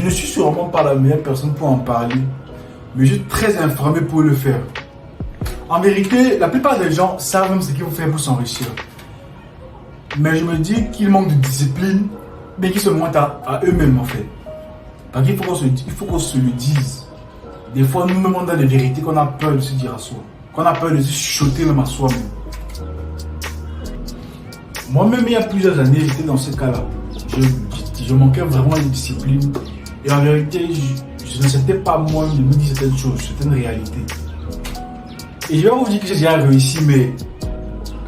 Je ne suis sûrement pas la meilleure personne pour en parler, mais je suis très informé pour le faire. En vérité, la plupart des gens savent même ce qu'il faut faire pour s'enrichir. Mais je me dis qu'ils manquent de discipline, mais qu'ils se mentent à eux-mêmes en fait. Parce qu'il faut qu'on se le dise. Des fois, nous-mêmes, on a des vérités qu'on a peur de se dire à soi. Qu'on a peur de se chuchoter même à soi-même. Moi-même, il y a plusieurs années, j'étais dans ce cas-là. Je manquais vraiment de discipline. Et en vérité, je ne sentais pas moi de me dire certaines choses, certaines réalités. Et je vais vous dire que j'ai déjà réussi, mais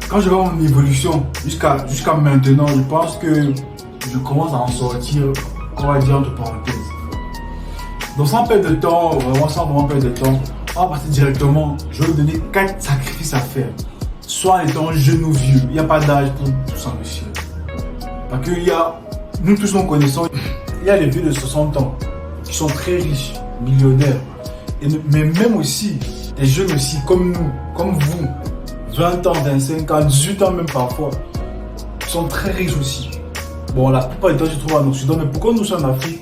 quand je vois mon évolution jusqu'à maintenant, je pense que je commence à en sortir, on va dire entre parenthèses. Donc sans perdre de temps, vraiment sans vraiment perdre de temps, on va passer directement. Je vais vous donner 4 sacrifices à faire. Soit en étant jeune ou vieux, il n'y a pas d'âge pour s'enrichir. Parce que nous tous nous connaissons, il y a les vieux de 60 ans qui sont très riches, millionnaires. Mais même aussi, des jeunes aussi, comme nous, comme vous, 20 ans, 25 ans, 18 ans même parfois, qui sont très riches aussi. Bon, la plupart du temps, je trouve en Occident, mais pourquoi nous sommes en Afrique,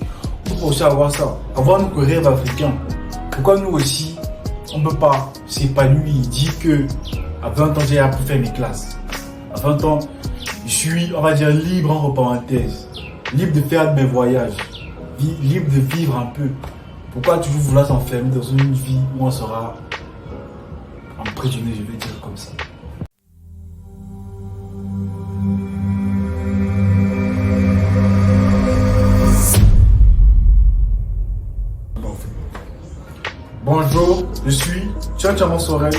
on peut aussi avoir ça, avoir nos rêves africains. Pourquoi nous aussi, on ne peut pas s'épanouir? Il dit que à 20 ans, j'ai appris à faire mes classes. À 20 ans, je suis, on va dire, libre entre parenthèses. Libre de faire mes voyages. Libre de vivre un peu. Pourquoi toujours vouloir s'enfermer dans une vie où on sera emprisonné, je vais dire comme ça. Bonjour, je suis Tchatchaman Sorel,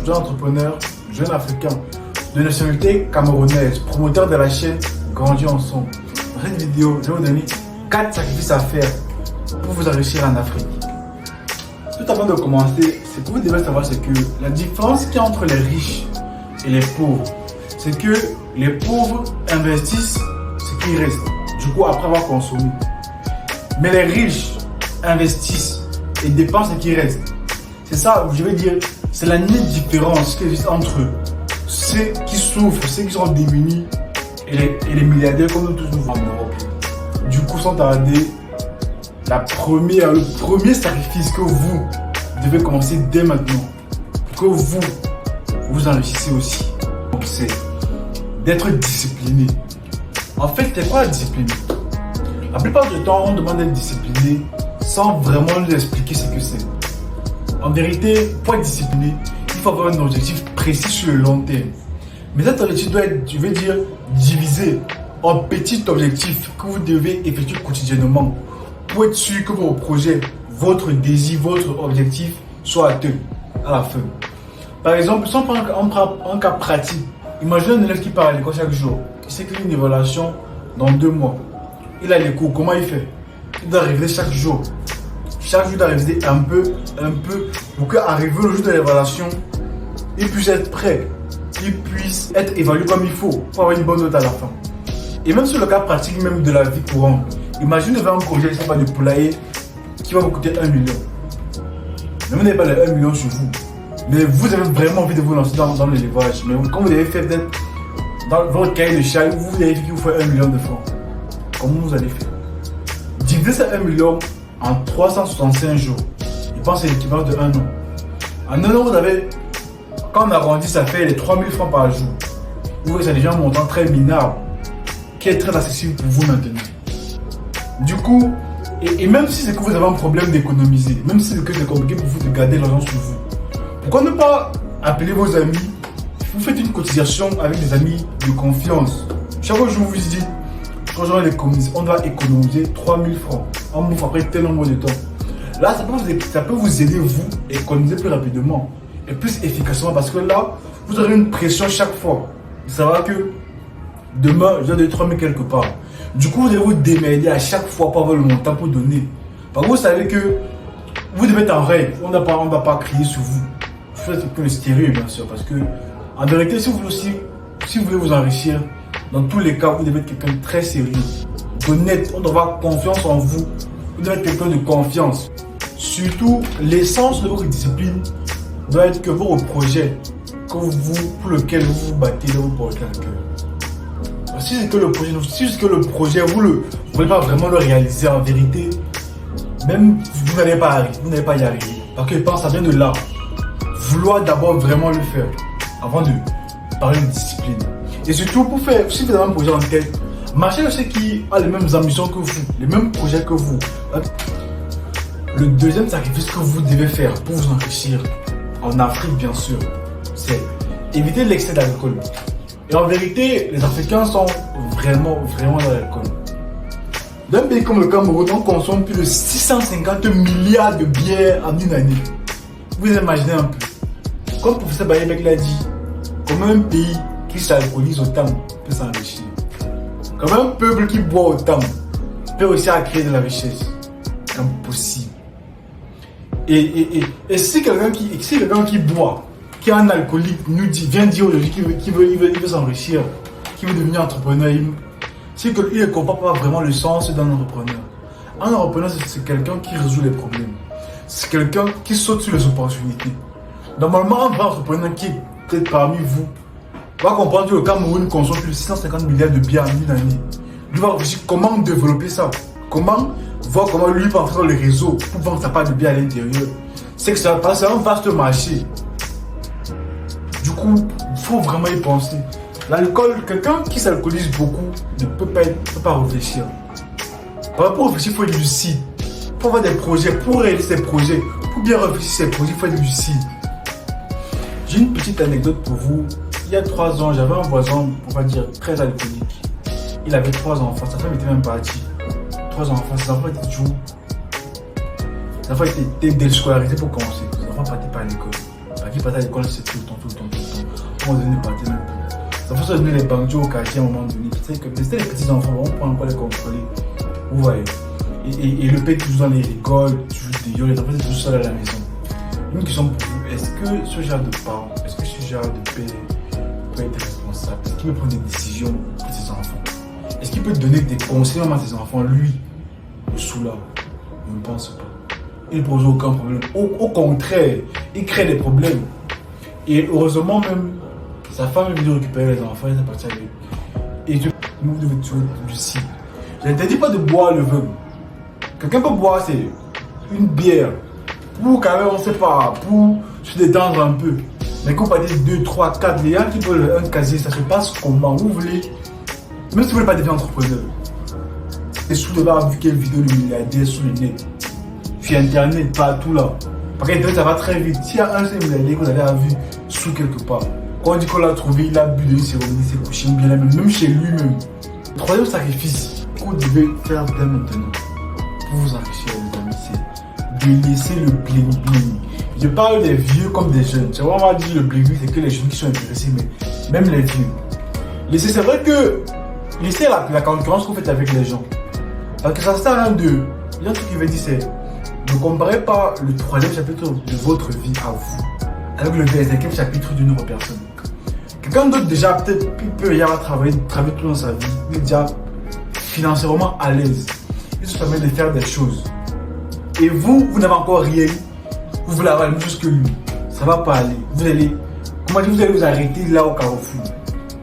jeune entrepreneur, jeune africain, de nationalité camerounaise, promoteur de la chaîne Grandis Ensemble. Dans cette vidéo, je vais vous donner 4 sacrifices à faire pour vous enrichir en Afrique. Tout avant de commencer, ce que vous devez savoir, c'est que la différence qu'il y a entre les riches et les pauvres, c'est que les pauvres investissent ce qui reste, du coup après avoir consommé. Mais les riches investissent et dépensent ce qui reste. C'est ça, je veux dire, c'est la nette différence qui existe entre ceux qui souffrent, ceux qui sont démunis et les milliardaires comme nous tous nous en Europe. Du coup, sans tarder, le premier sacrifice que vous devez commencer dès maintenant, pour que vous enrichissez aussi, c'est d'être discipliné. En fait, c'est quoi la discipline? La plupart du temps, on demande d'être discipliné sans vraiment nous expliquer ce que c'est. En vérité, pour être discipliné, il faut avoir un objectif précis sur le long terme. Mais cet objectif doit être, je veux dire, divisé en petits objectifs que vous devez effectuer quotidiennement pour être sûr que vos projets, votre désir, votre objectif soit atteint à la fin. Par exemple, si on prend un cas pratique, imaginez un élève qui part à l'école chaque jour. Il sait qu'il a une évaluation dans 2 mois. Il a les cours, comment il fait? Il doit réviser chaque jour. Chaque jour, il doit réviser un peu, pour qu'arrivé le jour de l'évaluation, il puisse être prêt. Il puisse être évalué comme il faut pour avoir une bonne note à la fin. Et même sur le cas pratique même de la vie courante, imaginez un projet de poulailler qui va vous coûter 1 million. Mais vous n'avez pas les 1 million sur vous. Mais vous avez vraiment envie de vous lancer dans l'élevage. Mais quand vous avez fait dans votre cahier de charge, vous avez dit qu'il vous faut 1 million de francs. Comment vous allez faire? Divisez ces 1 million en 365 jours. Je pense que c'est l'équivalent de 1 an. En 1 an, vous avez, quand on arrondit, ça fait les 3000 francs par jour. Vous voyez, c'est déjà un montant très minable qui est très accessible pour vous maintenant. Du coup, et même si c'est que vous avez un problème d'économiser, même si c'est que c'est compliqué pour vous de garder l'argent sur vous, pourquoi ne pas appeler vos amis? Vous faites une cotisation avec des amis de confiance. Chaque jour, vous vous dites, on doit économiser 3000 francs. On bouffe après tel nombre de temps. Là, ça peut vous aider, vous, à économiser plus rapidement et plus efficacement parce que là, vous aurez une pression chaque fois. Vous savez que demain, je dois donner 3000 quelque part. Du coup, vous devez vous démerder à chaque fois pour avoir le montant pour donner. Parce que vous savez que vous devez être en règle. On ne va pas crier sur vous. Faites que le stéréo, bien sûr. Parce que, en vérité, si vous voulez vous enrichir, dans tous les cas, vous devez être quelqu'un de très sérieux, d'honnête. On doit avoir confiance en vous. Vous devez être quelqu'un de confiance. Surtout, l'essence de votre discipline doit être que vos projets pour lequel vous vous battez, doivent vous porter à cœur. Si c'est que le projet, vous ne voulez pas vraiment le réaliser en vérité, même vous n'allez pas y arriver. Parce que je pense que ça vient de là. Vouloir d'abord vraiment le faire avant de parler de discipline. Et surtout pour faire, si vous avez un projet en tête, marchez avec ceux qui ont les mêmes ambitions que vous, les mêmes projets que vous. Le deuxième sacrifice que vous devez faire pour vous enrichir, en Afrique bien sûr, c'est éviter l'excès d'alcool. Et en vérité, les Africains sont vraiment dans l'alcool. Dans un pays comme le Cameroun, on consomme plus de 650 milliards de bières en une année. Vous imaginez un peu. Comme le professeur Bayebek l'a dit, comme un pays qui s'alcoolise autant peut s'enrichir. Comme un peuple qui boit autant peut aussi créer de la richesse. Impossible. Et si quelqu'un qui boit, qui est un alcoolique, nous dit, vient dire aujourd'hui qu'il veut s'enrichir, qu'il veut devenir entrepreneur, c'est qu'il ne comprend pas vraiment le sens d'un entrepreneur. Un entrepreneur, c'est quelqu'un qui résout les problèmes. C'est quelqu'un qui saute sur les opportunités. Normalement, un vrai entrepreneur qui est peut-être parmi vous va comprendre que le Cameroun consomme plus de 650 milliards de bières en une année. Lui va réfléchir comment développer ça. Comment voir comment lui peut entrer dans le réseau pour vendre sa part de bière à l'intérieur. C'est que ça passe, c'est un vaste marché. Du coup, il faut vraiment y penser. L'alcool, quelqu'un qui s'alcoolise beaucoup ne peut pas réfléchir. Pour réfléchir, il faut être lucide. Pour avoir des projets, pour réaliser ses projets, pour bien réfléchir ses projets, il faut être lucide. J'ai une petite anecdote pour vous. Il y a 3 ans, j'avais un voisin, on va dire, très alcoolique. Il avait 3 enfants, sa femme était même partie. 3 enfants, ses enfants étaient toujours. Ses enfants étaient déscolarisés pour commencer. Ses enfants ne partaient pas à l'école. Parce qu'ils partaient à l'école, c'est tout le temps. On ne partait même plus. Ses enfants sont devenus les banquiers au quartier à un moment donné. C'était les petits enfants, on prend encore les contrôler. Vous voyez. Et le père toujours dans les rigoles, toujours des les enfants étaient toujours seuls à la maison. Une question pour vous, est-ce que ce genre de parent, est-ce que ce genre de père peut être responsable? Est-ce qu'il peut prendre des décisions pour ses enfants? Est-ce qu'il peut donner des conseils à ses enfants, lui, le soulage? Je ne pense pas. Il ne pose aucun problème. Au contraire, il crée des problèmes. Et heureusement même, sa femme est venue récupérer les enfants, elle est partie avec lui. Et nous devons être lucides. Je n'interdis pas de boire le vin. Quelqu'un peut boire, c'est une bière. Pour quand même, on ne sait pas, pour se détendre un peu. Mais quand vous partez 2, 3, 4, les gens qui veulent un casier, ça se passe comment vous voulez. Même si vous ne voulez pas devenir entrepreneur. Et sous d'avoir vu quelle vidéo de milliardaire sur le net. Sur internet, partout là. Parce que ça va très vite. S'il y a un seul milliardaire que vous avez vu sous quelque part, quand on dit qu'on l'a trouvé, il a bu de cérémonie, il s'est couché bien même chez lui-même. Le troisième sacrifice que vous devez faire dès maintenant pour vous enrichir, les amis, c'est de laisser le bling-bling. Je parle des vieux comme des jeunes. C'est vraiment dit le bling-bling, c'est que les jeunes qui sont intéressés, mais même les vieux. C'est vrai que laissez la concurrence que vous faites avec les gens. Parce que ça sert à rien de. Il y a un truc qui veut dire, c'est ne comparez pas le 3e chapitre de votre vie à vous avec le 25e chapitre d'une autre personne. Quelqu'un d'autre déjà peut-être peut y avoir travaillé tout dans sa vie, il est déjà financièrement à l'aise. Il se permet de faire des choses. Et vous n'avez encore rien. Vous voulez avoir la même chose que lui. Ça ne va pas aller. Vous allez vous arrêter là au carrefour.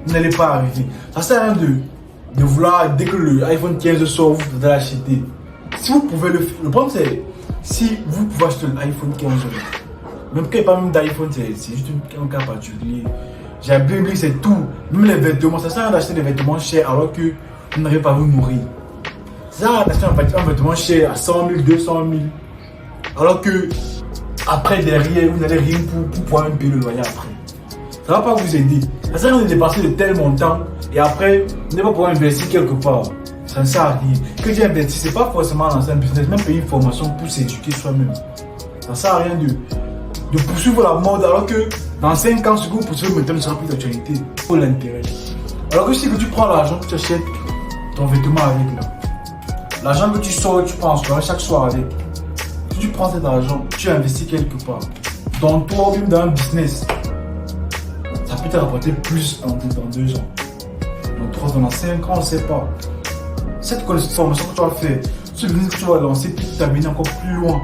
Vous n'allez pas arriver. Ça sert à rien de vouloir, dès que le iPhone 15 sort, vous devez l'acheter. Si vous pouvez le faire, le problème c'est, si vous pouvez acheter l'iPhone 15, même quand il n'y a pas même d'iPhone, c'est juste un cas particulier. J'ai bien dit c'est tout. Même les vêtements, ça sert à rien d'acheter des vêtements chers alors que vous n'arrivez pas à vous nourrir. Ça sert à rien d'acheter un vêtement cher à 100 000, 200 000. Alors que, après, derrière, vous n'avez rien pour pouvoir même payer le loyer après. Ça ne va pas vous aider. Ça sert à rien de dépenser de tels montants et après, vous n'allez pas pouvoir investir quelque part. Ça ne sert à rien. Que j'ai investi, ce n'est pas forcément dans un business, même payer une formation pour s'éduquer soi-même. Ça ne sert à rien de poursuivre la mode alors que dans 5 ans, ce que vous poursuivez maintenant ne sera plus d'actualité pour l'intérêt. Alors que si tu prends l'argent que tu achètes ton vêtement avec là, l'argent que tu sors, tu prends chaque soir avec, si tu prends cet argent, tu investis quelque part, dans toi ou même dans un business, ça peut te rapporter plus dans 2 ans, dans 3 ans, dans 5 ans, on ne sait pas. Cette formation que tu vas faire, ce business que tu vas lancer peut t'amener encore plus loin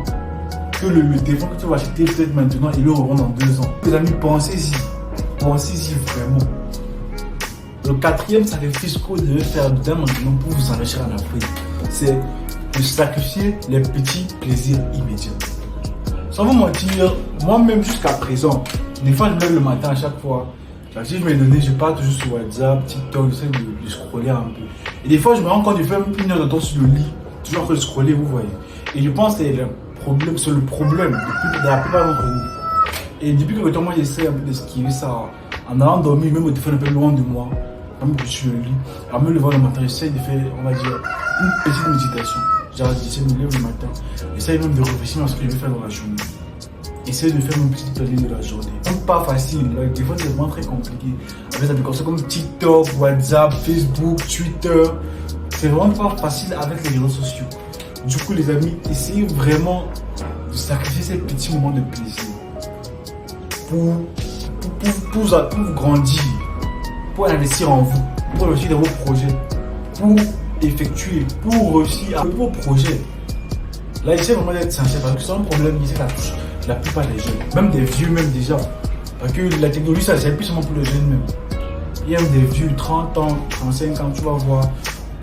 que le téléphone que tu vas acheter peut-être maintenant et le revendre dans 2 ans. Les amis, pensez-y vraiment. Le 4e sacrifice que vous devez faire dès maintenant pour vous enrichir en Afrique, c'est de sacrifier les petits plaisirs immédiats. Sans vous mentir, moi-même jusqu'à présent, des fois je me lève le matin à chaque fois. Si je me donne, je pars toujours sur WhatsApp, TikTok, j'essaie de scroller un peu. Et des fois je me rends compte de faire une heure de temps sur le lit, toujours en train de scroller, vous voyez. Et je pense que c'est le problème de la plupart d'entre nous. Et depuis que moi j'essaie un peu d'esquiver ça, en allant dormir, même au téléphone un peu loin de moi, même que je suis sur le lit, en me levant le matin, j'essaie de faire, on va dire, une petite méditation. Genre, j'essaie de me lever le matin, j'essaie même de réfléchir à ce que je vais faire dans la journée. Essayer de faire mon petit planning de la journée. C'est pas facile, des fois c'est vraiment très compliqué. Avec des applications comme TikTok, WhatsApp, Facebook, Twitter, c'est vraiment pas facile avec les réseaux sociaux. Du coup les amis, essayez vraiment de sacrifier ces petits moments de plaisir pour vous grandir, pour investir en vous, pour réussir dans vos projets, pour effectuer, pour réussir à vos projets. Là, j'essaie vraiment d'être sincère parce que c'est un problème qui touche la plupart des jeunes, même des vieux, même des gens. Parce que la technologie, ça c'est plus seulement pour les jeunes même. Il y a même des vieux, 30 ans, 35 ans, tu vas voir,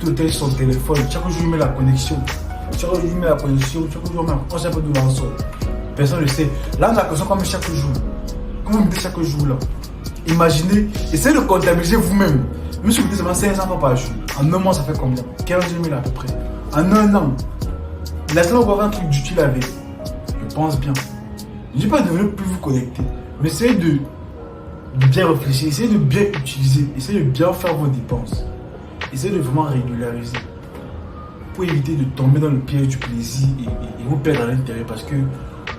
tout est sur son téléphone. Chaque jour, il met la connexion. Chaque jour, il met la connexion. Chaque jour, il met on sait pas d'où l'on sort. Personne ne le sait. Là, on a la connexion comme chaque jour. Comment vous mettez chaque jour là? Imaginez, essayez de comptabiliser vous-même. Même si vous mettez seulement 500 fois par jour, en un mois, ça fait combien? 15 000 à peu près. En un an. Là, on va avoir un truc d'utile avec. Je pense bien. Je ne dis pas de devenir plus vous connecter, mais essayez de bien réfléchir, essayez de bien utiliser, essayez de bien faire vos dépenses. Essayez de vraiment régulariser pour éviter de tomber dans le piège du plaisir et vous perdre à l'intérieur parce que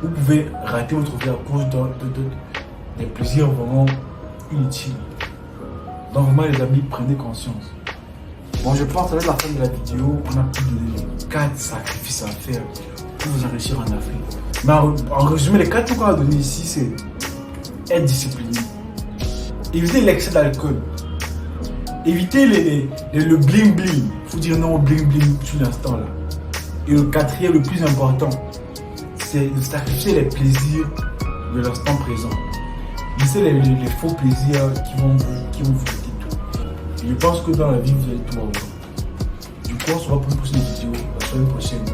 vous pouvez rater votre vie à cause des plaisirs vraiment inutiles. Donc vraiment les amis, prenez conscience. Bon, je pense qu'avec la fin de la vidéo, on a pu donner 4 sacrifices à faire pour vous enrichir en Afrique. Mais en résumé, les 4 trucs qu'on a donné ici, c'est être discipliné, éviter l'excès d'alcool, éviter le bling bling, il faut dire non au bling bling tout l'instant là. Et le 4e, le plus important, c'est de sacrifier les plaisirs de l'instant présent. Laissez les faux plaisirs qui vont vous quitter tout. Et je pense que dans la vie, vous allez tout avoir. Du coup, on se voit pour une prochaine vidéo la semaine prochaine.